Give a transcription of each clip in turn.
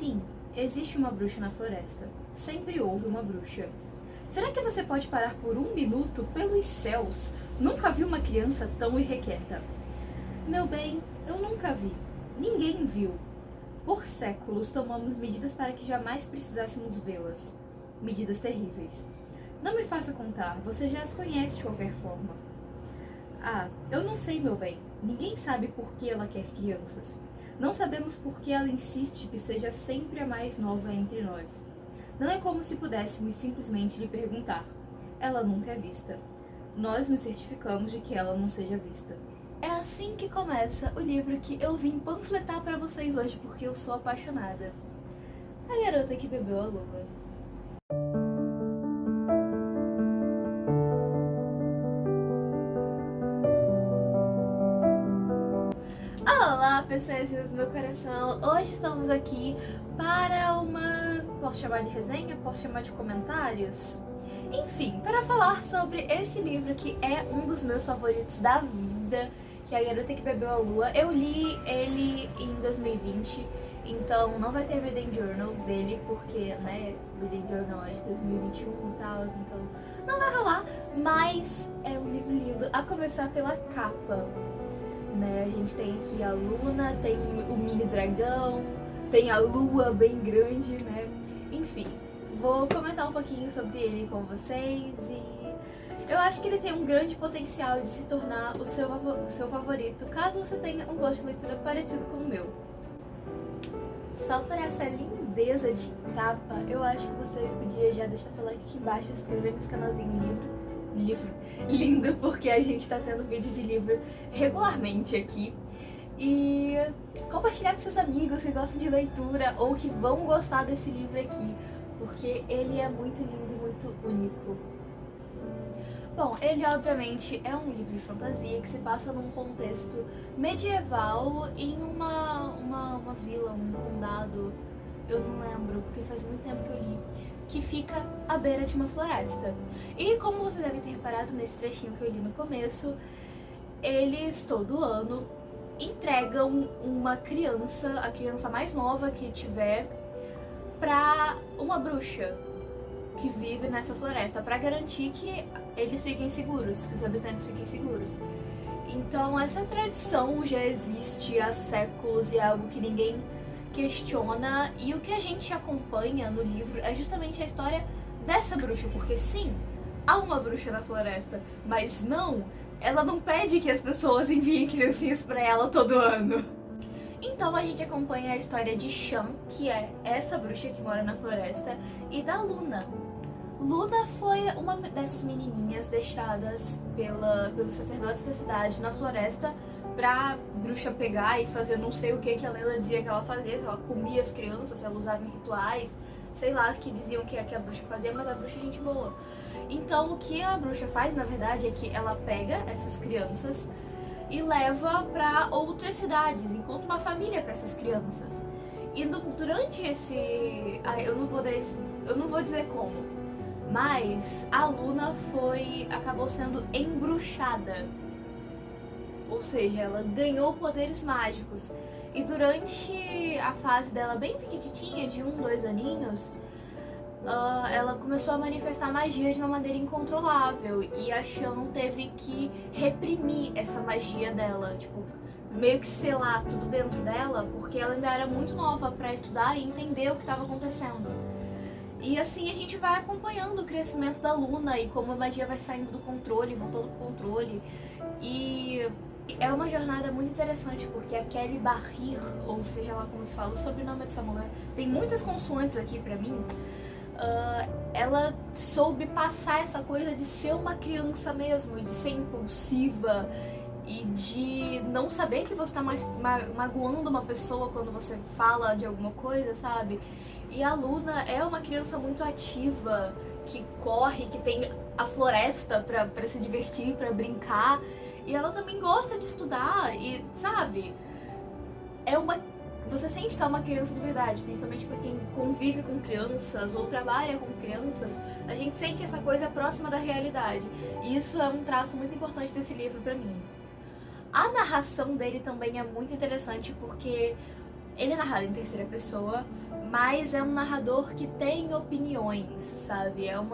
Sim, existe uma bruxa na floresta. Sempre houve uma bruxa. Será que você pode parar por um minuto pelos céus? Nunca vi uma criança tão irrequieta. Meu bem, eu nunca vi. Ninguém viu. Por séculos tomamos medidas para que jamais precisássemos vê-las. Medidas terríveis. Não me faça contar, você já as conhece de qualquer forma. Ah, eu não sei, meu bem. Ninguém sabe por que ela quer crianças. Não sabemos por que ela insiste que seja sempre a mais nova entre nós. Não é como se pudéssemos simplesmente lhe perguntar. Ela nunca é vista. Nós nos certificamos de que ela não seja vista. É assim que começa o livro que eu vim panfletar para vocês hoje porque eu sou apaixonada. A Garota que Bebeu a Lua. Olá, pessoas do meu coração! Hoje estamos aqui para uma... posso chamar de resenha? Posso chamar de comentários? Enfim, para falar sobre este livro que é um dos meus favoritos da vida, que é A Garota que Bebeu a Lua. Eu li ele em 2020, então não vai ter Reading Journal dele, porque, né, Reading Journal é de 2021 e tal, então não vai rolar, mas é um livro lindo, a começar pela capa. Né? A gente tem aqui a Luna, tem o mini dragão, tem a lua bem grande, né? Enfim, vou comentar um pouquinho sobre ele com vocês e eu acho que ele tem um grande potencial de se tornar o seu favorito, caso você tenha um gosto de leitura parecido com o meu. Só por essa lindeza de capa, eu acho que você podia já deixar seu like aqui embaixo, se inscrever nesse canalzinho livro lindo, porque a gente tá tendo vídeo de livro regularmente aqui, e compartilhar com seus amigos que gostam de leitura ou que vão gostar desse livro aqui, porque ele é muito lindo e muito único. Bom, ele obviamente é um livro de fantasia que se passa num contexto medieval em uma vila, um condado, eu não lembro, porque faz muito tempo que eu li, que fica à beira de uma floresta. E como você deve ter reparado nesse trechinho que eu li no começo, eles todo ano entregam uma criança, a criança mais nova que tiver, pra uma bruxa que vive nessa floresta, pra garantir que eles fiquem seguros, que os habitantes fiquem seguros. Então essa tradição já existe há séculos e é algo que ninguém questiona, e o que a gente acompanha no livro é justamente a história dessa bruxa, porque sim, há uma bruxa na floresta, mas não, ela não pede que as pessoas enviem criancinhas pra ela todo ano. Então a gente acompanha a história de Shan, que é essa bruxa que mora na floresta, e da Luna. Luna foi uma dessas menininhas deixadas pelos sacerdotes da cidade na floresta pra bruxa pegar e fazer não sei o que a Lela dizia que ela fazia, se ela comia as crianças, se ela usava em rituais, sei lá o que diziam que a bruxa fazia, mas a bruxa é gente boa. Então o que a bruxa faz, na verdade, é que ela pega essas crianças e leva pra outras cidades, encontra uma família pra essas crianças. E durante esse... eu não vou dizer como, mas a Luna acabou sendo embruxada. Ou seja, ela ganhou poderes mágicos. E durante a fase dela bem pequititinha, de 1, 2 aninhos, ela começou a manifestar magia de uma maneira incontrolável. E a Shan teve que reprimir essa magia dela, tipo, meio que selar tudo dentro dela, porque ela ainda era muito nova pra estudar e entender o que estava acontecendo. E assim a gente vai acompanhando o crescimento da Luna e como a magia vai saindo do controle, voltando pro controle. E é uma jornada muito interessante, porque a Kelly Bahir, ou seja lá como se fala, o sobrenome dessa mulher, tem muitas consoantes aqui pra mim. Ela soube passar essa coisa de ser uma criança mesmo, de ser impulsiva e de não saber que você tá magoando uma pessoa quando você fala de alguma coisa, sabe? E a Luna é uma criança muito ativa, que corre, que tem a floresta pra se divertir, pra brincar. E ela também gosta de estudar e, sabe, você sente que é uma criança de verdade, principalmente pra quem convive com crianças ou trabalha com crianças, a gente sente essa coisa próxima da realidade. E isso é um traço muito importante desse livro pra mim. A narração dele também é muito interessante porque ele é narrado em terceira pessoa, mas é um narrador que tem opiniões, sabe? É um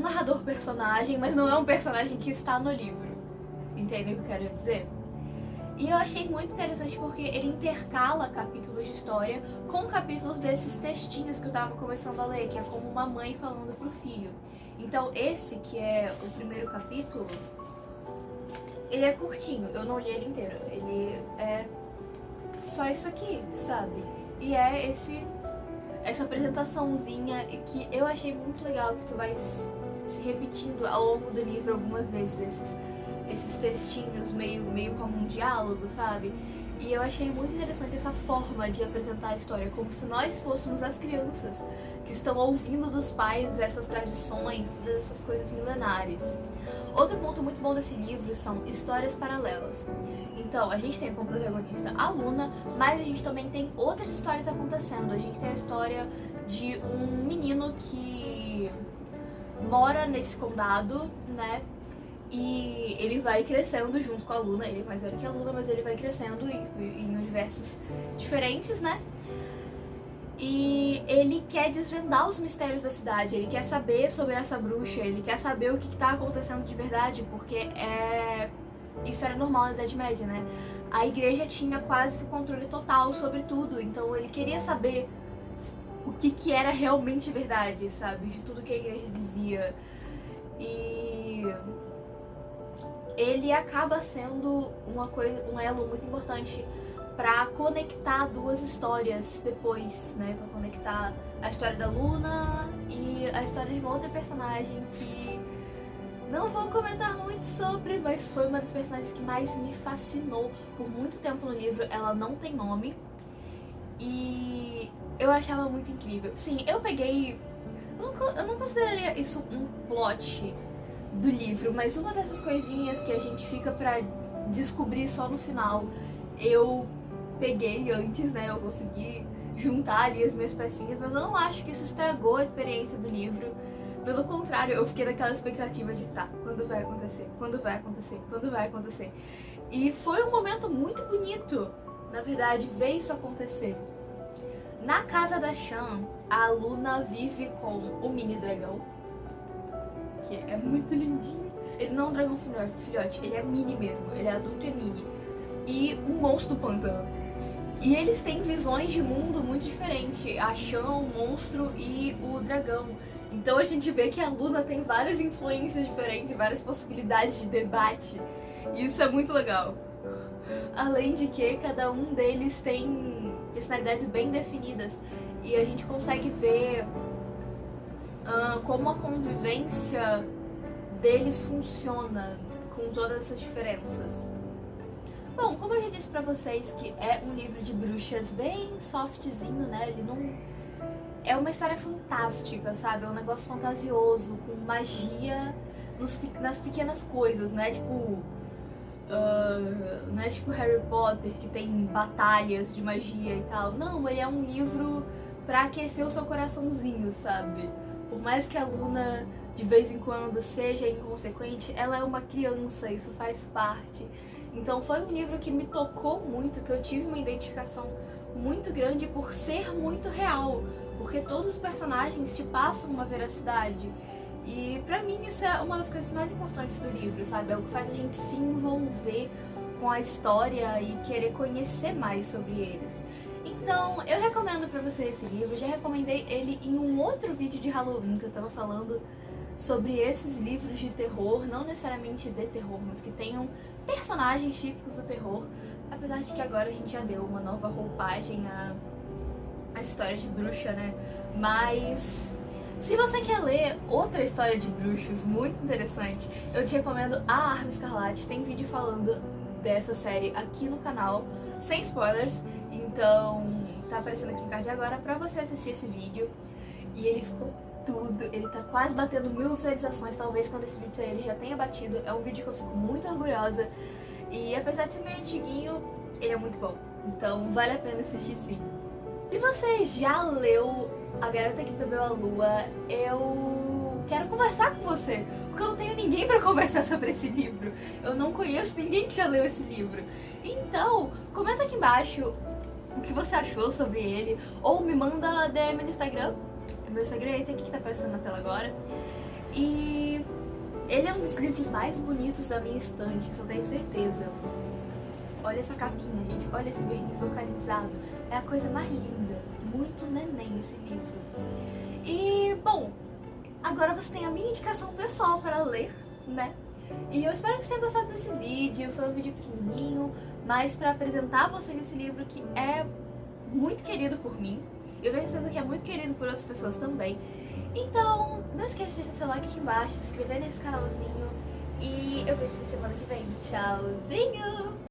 narrador personagem, mas não é um personagem que está no livro. Entende o que eu quero dizer? E eu achei muito interessante porque ele intercala capítulos de história com capítulos desses textinhos que eu tava começando a ler, que é como uma mãe falando pro filho. Então esse, que é o primeiro capítulo, ele é curtinho, eu não li ele inteiro. Ele é só isso aqui, sabe? E é essa apresentaçãozinha que eu achei muito legal, que isso vai se repetindo ao longo do livro algumas vezes, esses textinhos meio como um diálogo, sabe? E eu achei muito interessante essa forma de apresentar a história, como se nós fôssemos as crianças que estão ouvindo dos pais essas tradições, todas essas coisas milenares. Outro ponto muito bom desse livro são histórias paralelas. Então, a gente tem como protagonista a Luna, mas a gente também tem outras histórias acontecendo. A gente tem a história de um menino que mora nesse condado, né? E ele vai crescendo junto com a Luna. Ele é mais velho que a Luna, mas ele vai crescendo em universos diferentes, né? E ele quer desvendar os mistérios da cidade, ele quer saber sobre essa bruxa, ele quer saber o que tá acontecendo de verdade, porque isso era normal na Idade Média, né? A igreja tinha quase que o controle total sobre tudo, então ele queria saber o que era realmente verdade, sabe? De tudo que a igreja dizia. E ele acaba sendo um elo muito importante pra conectar duas histórias depois, né? Pra conectar a história da Luna e a história de uma outra personagem que não vou comentar muito sobre, mas foi uma das personagens que mais me fascinou por muito tempo no livro. Ela não tem nome e eu achava muito incrível. Sim, eu peguei... Eu não consideraria isso um plot do livro, mas uma dessas coisinhas que a gente fica pra descobrir só no final, eu peguei antes, né? Eu consegui juntar ali as minhas pecinhas, mas eu não acho que isso estragou a experiência do livro. Pelo contrário, eu fiquei naquela expectativa de tá, quando vai acontecer? Quando vai acontecer? Quando vai acontecer? E foi um momento muito bonito, na verdade, ver isso acontecer. Na casa da Shan, a Luna vive com o mini dragão, que é muito lindinho. Ele não é um dragão filhote, ele é mini mesmo, ele é adulto e é mini. E um monstro do pântano. E eles têm visões de mundo muito diferentes, a Shan, o monstro e o dragão. Então a gente vê que a Luna tem várias influências diferentes, várias possibilidades de debate. E isso é muito legal. Além de que cada um deles tem personalidades bem definidas. E a gente consegue ver como a convivência deles funciona com todas essas diferenças. Bom, como eu já disse pra vocês que é um livro de bruxas bem softzinho, né? Ele não... É uma história fantástica, sabe? É um negócio fantasioso, com magia nas pequenas coisas, não é tipo... não é tipo Harry Potter, que tem batalhas de magia e tal. Não, ele é um livro pra aquecer o seu coraçãozinho, sabe? Por mais que a Luna de vez em quando seja inconsequente, ela é uma criança, isso faz parte. Então foi um livro que me tocou muito, que eu tive uma identificação muito grande por ser muito real, porque todos os personagens te passam uma veracidade. E pra mim isso é uma das coisas mais importantes do livro, sabe? É o que faz a gente se envolver com a história e querer conhecer mais sobre eles. Então, eu recomendo pra você esse livro, já recomendei ele em um outro vídeo de Halloween que eu tava falando sobre esses livros de terror, não necessariamente de terror, mas que tenham personagens típicos do terror, apesar de que agora a gente já deu uma nova roupagem à história de bruxa, né? Mas se você quer ler outra história de bruxos muito interessante, eu te recomendo A Arma Escarlate. Tem vídeo falando dessa série aqui no canal, sem spoilers, então tá aparecendo aqui no card agora pra você assistir esse vídeo. E ele ficou tudo, ele tá quase batendo 1000 visualizações, talvez quando esse vídeo sair ele já tenha batido. É um vídeo que eu fico muito orgulhosa e apesar de ser meio antiguinho, ele é muito bom, então vale a pena assistir sim. Se você já leu A Garota que Bebeu a Lua, eu quero conversar com você, porque eu não tenho ninguém pra conversar sobre esse livro. Eu não conheço ninguém que já leu esse livro. Então, comenta aqui embaixo o que você achou sobre ele, ou me manda DM no Instagram. Meu Instagram é esse aqui que tá aparecendo na tela agora. E ele é um dos livros mais bonitos da minha estante, isso eu tenho certeza. Olha essa capinha, gente, olha esse verniz localizado, é a coisa mais linda, muito neném esse livro. E, bom, agora você tem a minha indicação pessoal para ler, né? E eu espero que você tenha gostado desse vídeo, foi um vídeo pequenininho, mas para apresentar a você esse livro que é muito querido por mim. Eu tenho certeza que é muito querido por outras pessoas também. Então, não esqueça de deixar seu like aqui embaixo, se inscrever nesse canalzinho. E eu vejo você semana que vem. Tchauzinho!